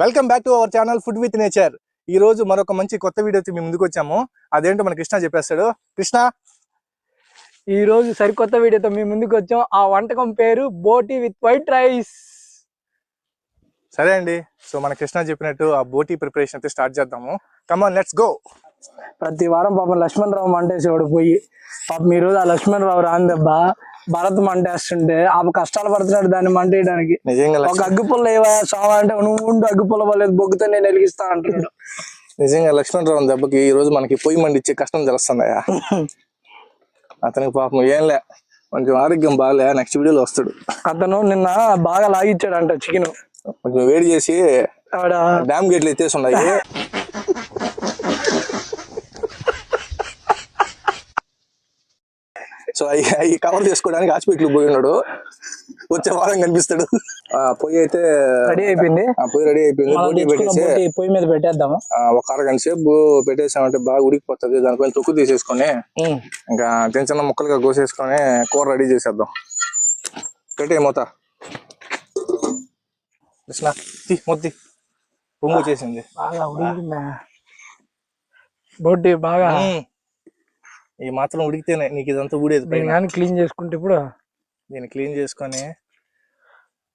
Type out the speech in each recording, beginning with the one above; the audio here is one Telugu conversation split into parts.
Welcome back to our channel food with nature. ఈ రోజు మరొక మంచి కొత్త వీడియోతో మేము ముందుకు వచ్చాము. అదేంటో మన కృష్ణ చెప్పేస్తాడు. కృష్ణ, ఈ రోజు సరికొత్త వీడియోతో మేము ముందుకు వచ్చాం. ఆ వంటకం పేరు బోటి విత్ వైట్ రైస్. సరే అండి, సో మన కృష్ణ చెప్పినట్టు ఆ బోటి ప్రిపరేషన్ అయితే స్టార్ట్ చేద్దాము. Come on, let's go. ప్రతి వారం పాపం లక్ష్మణ్ రావు మంటేసేవాడు పోయి. పాపం ఈ రోజు ఆ లక్ష్మణ్ రావు రాని దెబ్బ భరత్ మంటేస్తుంటే ఆ కష్టాలు పడుతున్నాడు దాన్ని మంటేయడానికి. నిజంగా ఒక అగ్గిపుల్ల ఏవా సావా అంటే నువ్వు ఉండు, అగ్గిపుల్ల పోలేదు బొగ్గుతో నేను వెలిగిస్తా అంటున్నాడు. నిజంగా లక్ష్మణ్ రావు దెబ్బకి ఈ రోజు మనకి పొయ్యి మండిచ్చే కష్టం తెలుస్తుందయ్యా. అతనికి పాపం ఏంలే, కొంచెం ఆరోగ్యం బాగాలే, నెక్స్ట్ వీడియోలో వస్తాడు. అతను నిన్న బాగా లాగిచ్చాడంట చికెన్, కొంచెం వేడి చేసి డ్యామ్ గేట్లు ఎత్తేసి ఉన్నాయి. సో అవి కవర్ చేసుకోవడానికి హాస్పిటల్ పోయి ఉన్నాడు. వచ్చే వారం కనిపిస్తాడు. పొయ్యి అయితే రెడీ అయిపోయింది. పొయ్యి రెడీ అయిపోయింది. పొయ్యి పెట్టేసి పొయ్యి మీద పెట్టేద్దాము. ఒక అరగంట సేపు పెట్టేసామంటే బాగా ఉడికిపోతుంది. దానిపైన తొక్కు తీసేసుకొని ఇంకా చిన్న చిన్న ముక్కలుగా కోసేసుకొని కూర రెడీ చేసేద్దాం. పెట్టే మూత కృష్ణ, మొత్తి పొంగు వచ్చేసింది. బాగా ఉడికిందా బోటి? బాగా ఈ మాత్రం ఉడికితేనే నీకు ఇదంతా ఊడేది. కానీ క్లీన్ చేసుకుంటే ఇప్పుడు దీన్ని క్లీన్ చేసుకొని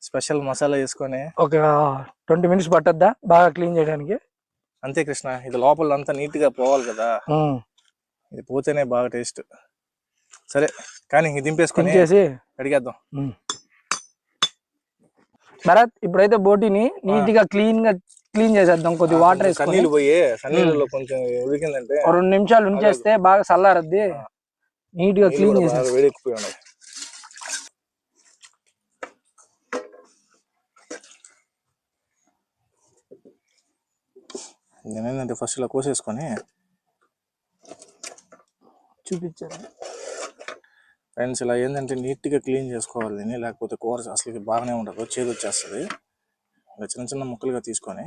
స్పెషల్ మసాలా వేసుకొని ఒక 20 minutes పట్టద్దా బాగా క్లీన్ చేయడానికి? అంతే కృష్ణ, ఇది లోపల అంతా నీట్ గా పోవాలి కదా, ఇది పోతేనే బాగా టేస్ట్. సరే కానీ ఇది దింపేసుకొని అడిగేద్దాం. భరత్, ఇప్పుడైతే బోటిని నీట్ గా క్లీన్ చేసేద్దాం. కొద్దిగా వాటర్ వేసుకొని సన్నీళ్ళు పోయి సన్నీళ్ళలో కొంచెం ఉడికిందంటే 2 నిమిషాలు ఉంచేస్తే బాగా చల్లారద్ది. నీట్ గా క్లీన్ చేసేది. వేడెక్కిపోయి ఉన్నాయి. నేనేంటంటే ఫస్ట్ ఇలా కోసేసుకొని చూపించాను ఫ్రెండ్స్. ఇలా ఏంటంటే నీట్ గా క్లీన్ చేసుకోవాలి దీన్ని, లేకపోతే కూర అసలు బాగానే ఉండదు, చేదు వచ్చేస్తుంది. ఇలా చిన్న చిన్న ముక్కలుగా తీసుకొని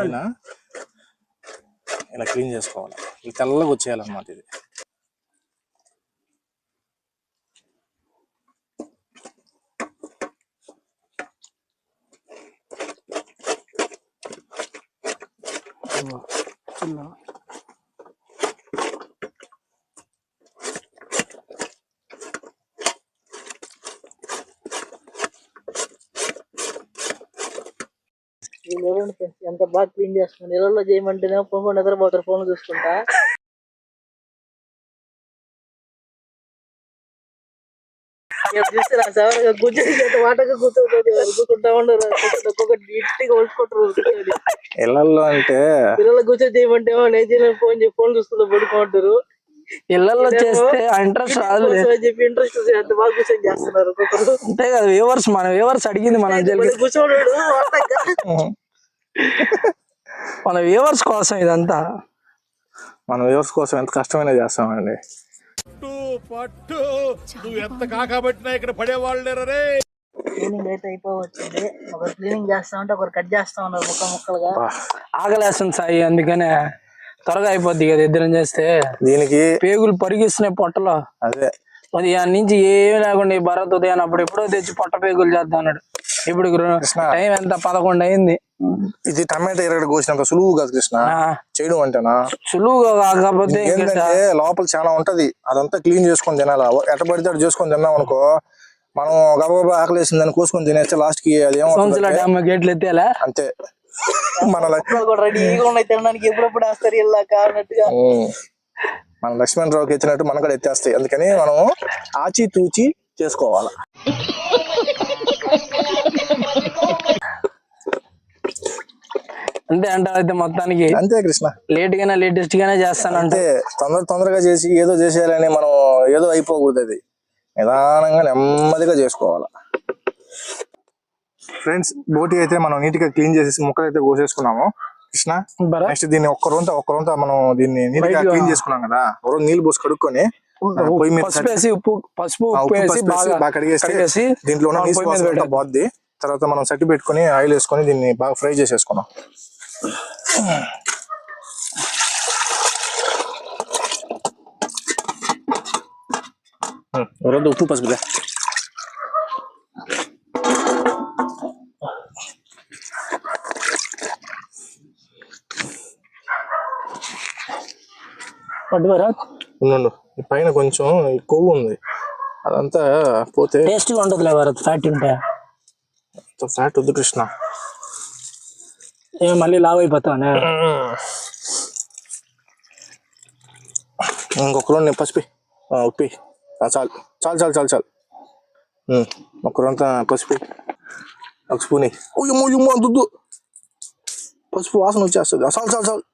అయినా ఇలా క్లీన్ చేసుకోవాలి. ఇది తెల్లగా వచ్చేయాలన్నమాట. ఇది ఎంత బాగా క్లీన్ చేస్తున్నాను. నీళ్ళలో చేయమంటేనే ఫోన్ నిద్రపోతారు, ఫోన్ చూసుకుంటా. ఇళ్ళల్లో అంటే పిల్లలు కూర్చొని చేయమంటే ఫోన్ చూసుకుంటూ పడుకుంటారు. ఇళ్లలో చేస్తే ఇంట్రెస్ట్ రాదు చెప్పి ఇంట్రెస్ట్ ఎంత బాగా కూర్చొని చేస్తున్నారు. అంతే కదా, వ్యూవర్స్ మన వ్యూవర్స్ అడిగింది మనం కూర్చోడు. మన వ్యూవర్స్ కోసం ఇదంతా, మన వ్యూవర్స్ కోసం ఎంత కష్టమైనా చేస్తామండి. క్లీనింగ్ అయితే అయిపోవచ్చింది. ఒకరు క్లీనింగ్ చేస్తా ఉంటే ఒకరు కట్ చేస్తా ఉన్నారు ముక్కలుగా. ఆకలేస్తుంది సాయి, అందుకనే త్వరగా అయిపోద్ది కదా ఇద్దరం చేస్తే. దీనికి పేగులు పరిగిస్తున్నాయి పొట్టలో. అదే ఉదయం నుంచి ఏమి లేకుండా ఈ భరత్ ఉదయం అప్పుడు ఎప్పుడో తెచ్చి పొట్ట పేగులు చేద్దాం అన్నాడు. ఇప్పుడు టైం ఎంత 11 అయింది. ఇది టమాటా ఎరగడ కోసినంత సులువు కాదు కృష్ణ చేయడం అంటేనా. సులువుగా కాకపోతే లోపల చాలా ఉంటది, అదంతా క్లీన్ చేసుకొని తినాలా. ఎట్ట పడితే అటు చేసుకొని తిన్నాం అనుకో, మనం గబగబా ఆకలేసింది దాన్ని కోసుకొని తినేస్తే లాస్ట్ కి అదేమో గేట్లు ఎత్తేలా అంతే. మన రెడీగా ఉన్నాయి తినడానికి, ఎప్పుడప్పుడు వేస్తారు ఇల్లాక అన్నట్టుగా. మన లక్ష్మణ్ రావుకి ఎత్తినట్టు మన కూడా ఎత్తేస్తాయి. అందుకని మనం ఆచి తూచి చేసుకోవాలి. అంతే అంటారు అయితే మొత్తానికి. అంతే కృష్ణ, లేటెస్ట్ గానే చేస్తాను అంటే తొందరగా చేసి ఏదో చేసేయాలని మనం ఏదో అయిపోకూడదు. అది నిదానంగా నెమ్మదిగా చేసుకోవాలి. ఫ్రెండ్స్, బోటి అయితే మనం నీట్ గా క్లీన్ చేసేసి ముక్కలు అయితే కోసేసుకున్నాము. కృష్ణ, నెక్స్ట్ దీన్ని ఒక్క రొంత మనం దీన్ని నీట్ గా క్లీన్ చేసుకున్నాం కదా, నీళ్ళు పోసి కడుక్కొని పొయ్యి మీద పసుపు బాగా కడిగేసి దీంట్లో ఉన్న నీసు బాగుద్ది. తర్వాత మనం సట్టి పెట్టుకుని ఆయిల్ వేసుకొని దీన్ని బాగా ఫ్రై చేసేసుకున్నాం. ఉప్పు పసుపులే పట్టు భరత్. ఉండు ఈ పైన కొంచెం ఈ కొవ్వు ఉంది, అదంతా పోతే టేస్టీగా ఉంటుందిలే భరత్, ఫ్యాట్ ఉంటే. ఫ్యాట్ వద్దు కృష్ణ. ఏం మళ్ళీ లావ్ అయిపోతానే. ఇంకొకరు నేను పసిపి ఉప్పి చాలు చాలు చాలు చాలు చాలు. ఒకరంతా పసిపి ఒక స్పూన్ ఉయ్యమ్మ దుద్దు, పసుపు వాసన వచ్చేస్తుంది. చాలు చాలు చాలు.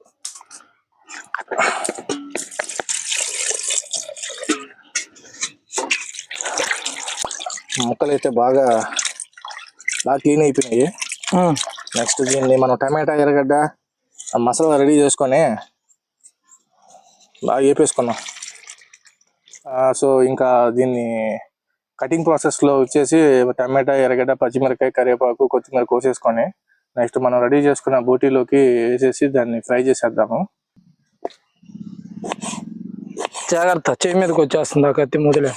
ముక్కలు అయితే బాగా క్లీన్ అయిపోయినాయి. నెక్స్ట్ దీన్ని మనం టమాటా ఎర్రగడ్డ మసాలా రెడీ చేసుకొని బాగా వేపేసుకున్నాం. సో ఇంకా దీన్ని కటింగ్ ప్రాసెస్లో వచ్చేసి టమాటా ఎర్రగడ్డ పచ్చిమిరకాయ కరివేపాకు కొత్తిమీర కోసేసుకొని నెక్స్ట్ మనం రెడీ చేసుకున్న బోటీలోకి వేసేసి దాన్ని ఫ్రై చేసేద్దాము. జాగ్రత్త, చేయి మీదకి వచ్చేస్తుంది ఆ కత్తి ముదిలే,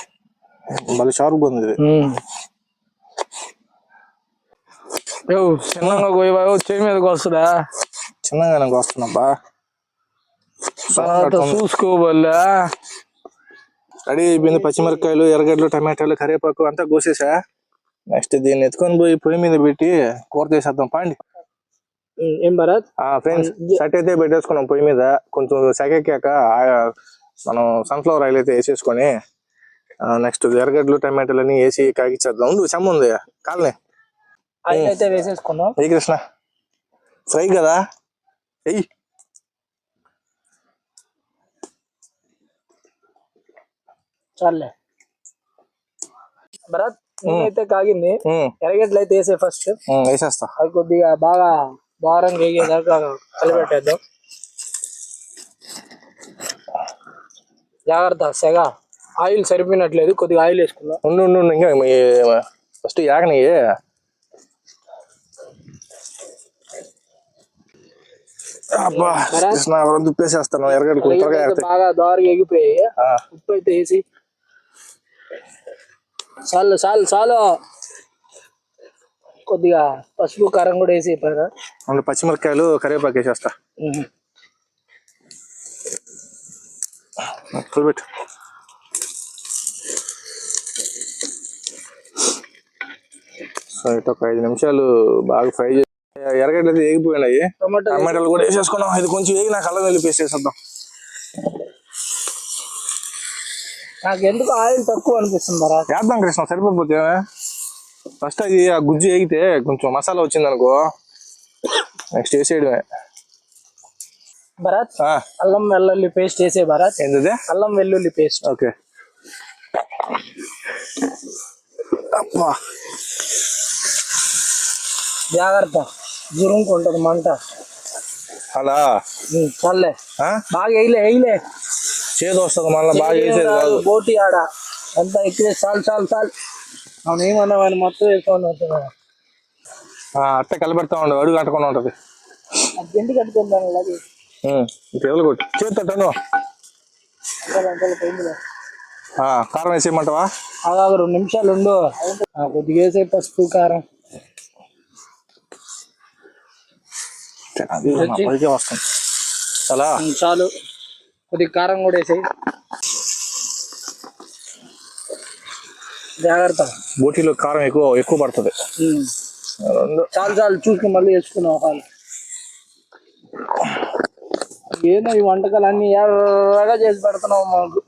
మళ్ళీ షార్ప్ ఉంది. చిన్నగా పోయి చేయి మీదకి వస్తుందా? చిన్నగా వస్తున్నబ్బా, చూసుకోవాలా. రెడీ అయిపోయింది. పచ్చిమిరకాయలు ఎర్రగడ్డలు టమాటాలు కరివేపాకు అంతా కోసేసా. నెక్స్ట్ దీన్ని ఎత్తుకొని పోయి పొయ్యి మీద పెట్టి కూర చేసేద్దాం పాండి. ఏం భరత్? ఫ్రెండ్స్ సెట్ అయితే పెట్టేసుకున్నాం పొయ్యి మీద. కొంచెం సెకెక్కాక మనం సన్ఫ్లవర్ ఆయిల్ అయితే వేసేసుకొని నెక్స్ట్ ఎర్రగడ్డలు టమాటాలు అన్ని వేసి కాగిచ్చేద్దాం. ఉండు చెమ్మ ఉంది కాలనే ఆయిల్ అయితే వేసేసుకున్నాం. ఏ కృష్ణ ఫ్రై కదా ఎయ్యి. చాలే భరత్, నేనైతే కాగింది. ఎర్రగడ్డలు అయితే వేసే ఫస్ట్ వేసేస్తా. అది కొద్దిగా బాగా దారంగా వేగేదాకా కలిపెట్టేద్దాం. జాగ్రత్త, సెగ ఆయిల్ సరిపోయినట్లేదు, కొద్దిగా ఆయిల్ వేసుకుందాం. ఉండు ఇంకా ఫస్ట్ యాగని దుప్పేసేస్తాను. ఎర్రగడ్డ బాగా దారుగా ఎగిపోయి ఉప్పు అయితే వేసి చాలు చాలు చాలు. కొద్దిగా పసుపు కారం కూడా వేసి పచ్చిమిరకాయలు కరివేపాకు వేసేస్తా. పెట్టు. సో ఇటు ఒక 5 నిమిషాలు బాగా ఫ్రై చేసి ఎర్రగడ్డలు అయితే వేగిపోయినాయి. టమాటాలు కూడా వేసేసుకున్నాం. ఇది కొంచెం వేగి నాకు అల్లం వెల్లుల్లి పేస్ట్ వేసేద్దాం. నాకు ఎందుకు ఆయిల్ తక్కువ అనిపిస్తుంది. వేద్దాం కృష్ణ, సరిపోతే. ఫస్ట్ అది ఆ గుజ్జు వేగితే కొంచెం మసాలా వచ్చింది అనుకో, నెక్స్ట్ వేసేయడమే. భరత్, అల్లం వెల్లుల్లి పేస్ట్ వేసే భరత్. ఏంటది? అల్లం వెల్లుల్లి పేస్ట్. ఓకే. అబ్బా జాగ్రత్త, జురుంకుంటది మంట. అలా చాలే, బాగా వేయలే చేదు వస్తుంది మళ్ళీ. బాగా వేసేది కాదు బోటి ఆడ అంతా ఎక్కువ. చాలు చాలు చాలు. మనం ఏమన్నా ఆయన మొత్తం వేసుకోండి. అట్టే కలిపెడతా ఉండదు, అడుగు కట్టకుండా ఉంటది. అర్జెంట్ కట్టుకుంటాను అలాగే. పిల్లలు కొట్టు చేస్తాను. కారం వేసేయమంటావా? అలాగ 2 నిమిషాలు ఉండు. కొద్దిగా వేసే పసుపు కారం వస్తుంది. అలా చాలు. కొద్దిగా కారం కూడా వేసేయి. జాగ్రత్త, బోటీలో కారం ఎక్కువ పడుతుంది. చాలు చాలు, చూసుకుని మళ్ళీ వేసుకున్నావు. ఏదో ఈ వంటకాలు అన్ని ఎర్రగా చేసి పెడుతున్నావు మాకు.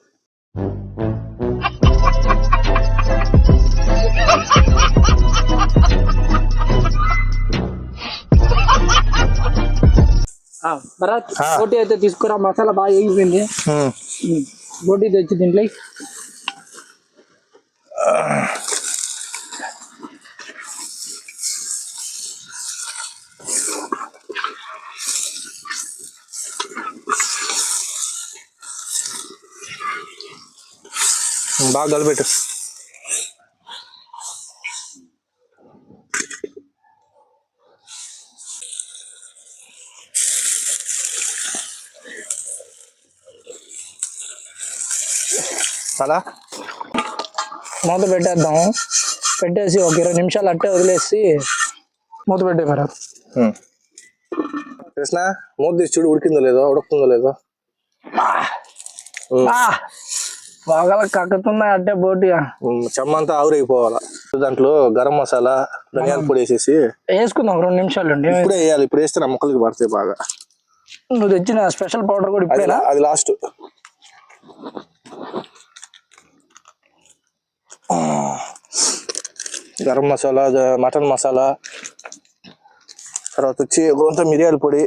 భరత్, బోటి అయితే తీసుకురా. మసాలా బాగా వేగిపోయింది. బోటి తెచ్చి దీంట్లో బాగా కలిపెట్టు. అలా మూత పెట్టేద్దాం. పెట్టేసి ఒక 20 నిమిషాలు అట్టే వదిలేసి మూత పెట్టే భరత్. కృష్ణ మూత తీసి చూడు, ఉడికిందో లేదో, ఉడుకుతుందో లేదో. బాగా కక్కుతున్నాయి అంటే బోటి చెమ్మంతా ఆవిరైపోవాలా. దాంట్లో గరం మసాలా ధనియాల పొడి వేసేసి వేసుకుందాం 2 నిమిషాలు అండి. ఇప్పుడే వేయాలి. ఇప్పుడు వేస్తే నా ముక్కలకి పడతాయి బాగా. నువ్వు తెచ్చిన స్పెషల్ పౌడర్ కూడా ఇప్పుడేనా? అది లాస్ట్. గరం మసాలా, మటన్ మసాలా, తర్వాత వచ్చి కొంత మిరియాల పొడి,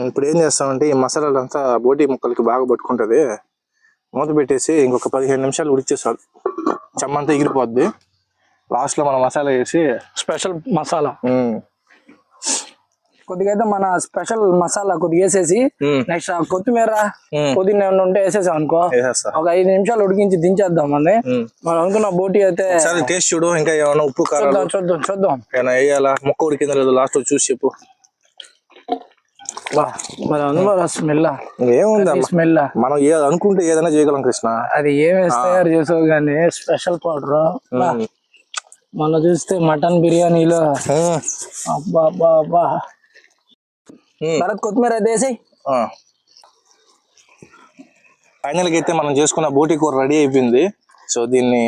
ఇప్పుడు ఏం చేస్తామంటే ఈ మసాలాలంతా బోటి ముక్కలకి బాగా పట్టుకుంటది. మూత పెట్టేసి ఇంకొక 15 నిమిషాలు ఉడిచేసాడు. చెమ్మంతా ఎగిరిపోద్ది. లాస్ట్ లో మనం మసాలా వేసి స్పెషల్ మసాలా కొద్దిగా అయితే మన స్పెషల్ మసాలా కొద్దిగా వేసేసి నెక్స్ట్ కొత్తిమీర పుదీనా ఏమన్నా ఉంటే వేసేసాం అనుకో, ఒక 5 నిమిషాలు ఉడికించి దించేద్దాం. అని మనం అనుకున్న బోటి అయితే టేస్ట్ చూడు. ఇంకా ఏమన్నా ఉప్పు కారం చూద్దాం ఏమైనా వేయాలా, ముక్క ఉడికిందో లేదో లాస్ట్ చూసి చెప్పు. స్మెల్ ఏముంది స్మెల్ మనం అనుకుంటే ఏదైనా చేయగలం కృష్ణ. అది ఏమేసి తయారు చేసావు కానీ స్పెషల్ పౌడర్. మొన్న చూస్తే మటన్ బిర్యానీలో అబ్బా అబ్బా అబ్బా. కొత్తిమీర అయితే వేసి ఫైనల్ గా అయితే మనం చేసుకున్న బోటి కూర రెడీ అయిపోయింది. సో దీన్ని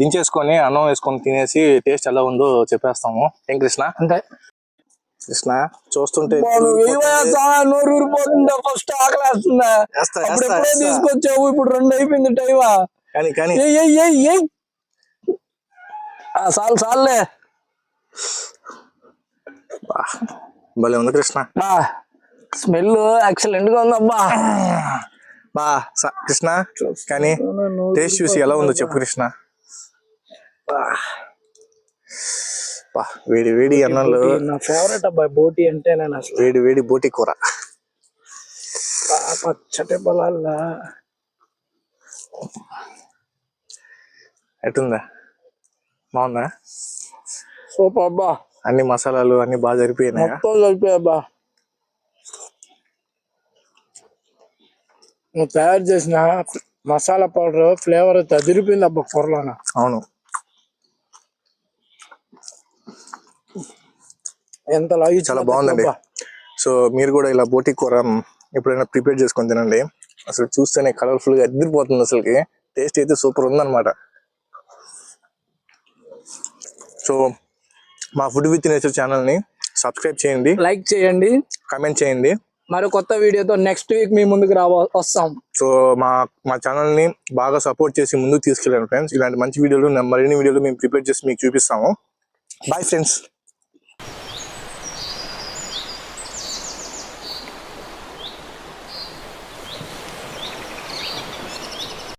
దించేసుకొని అన్నం వేసుకొని తినేసి టేస్ట్ ఎలా ఉందో చెప్పేస్తాము. ఏం కృష్ణ? అంతే కృష్ణ, చూస్తుంటే నోరు ఊరిపోతుందా? ఫస్ట్ ఆకలి వేస్తుందా? తీసుకొచ్చావు, ఇప్పుడు 2 అయిపోయింది టైమా. కానీ చాలే భలే ఉంది కృష్ణ. స్మెల్ ఎక్సలెంట్ గా ఉందబ్బా. కృష్ణ కానీ టేస్ట్ చూసి ఎలా ఉందో చెప్పు కృష్ణ. వేడి వేడి అన్నంలో నా ఫేవరెట్ అబ్బాయి బోటి అంటే. నేను అసలు వేడి వేడి బోటి కూర పచ్చటి పొలాల్లో ఎట్టుందా? బాగుందా? సూపర్ అబ్బా. అన్ని మసాలాలు అన్ని బాగా సరిపోయినాయి. మొత్తం సరిపోయాబ్బా. నువ్వు తయారు చేసిన మసాలా పౌడర్ ఫ్లేవర్ అయితే అదిరిపోయింది అబ్బా కూరలోన. అవును, ఎంత లాగి చాలా బాగుందండి. సో మీరు కూడా ఇలా బోటి కూర ఎప్పుడైనా ప్రిపేర్ చేసుకొని తినండి. అసలు చూస్తేనే కలర్ఫుల్ గా అదిరిపోతుంది. అసలుకి టేస్ట్ అయితే సూపర్ ఉందన్నమాట. సో మా ఫుడ్ విత్ నేచర్ ఛానల్ ని సబ్స్క్రైబ్ చేయండి, లైక్ చేయండి, కామెంట్ చేయండి. మరో కొత్త వీడియోతో నెక్స్ట్ వీక్ మీ ముందుకు వస్తాం. సో మా ఛానల్ ని బాగా సపోర్ట్ చేసి ముందుకు తీసుకెళ్ళండి ఫ్రెండ్స్. ఇలాంటి మంచి వీడియోలు మరిన్ని వీడియోలు మేము ప్రిపేర్ చేసి మీకు చూపిస్తాము. Bye friends.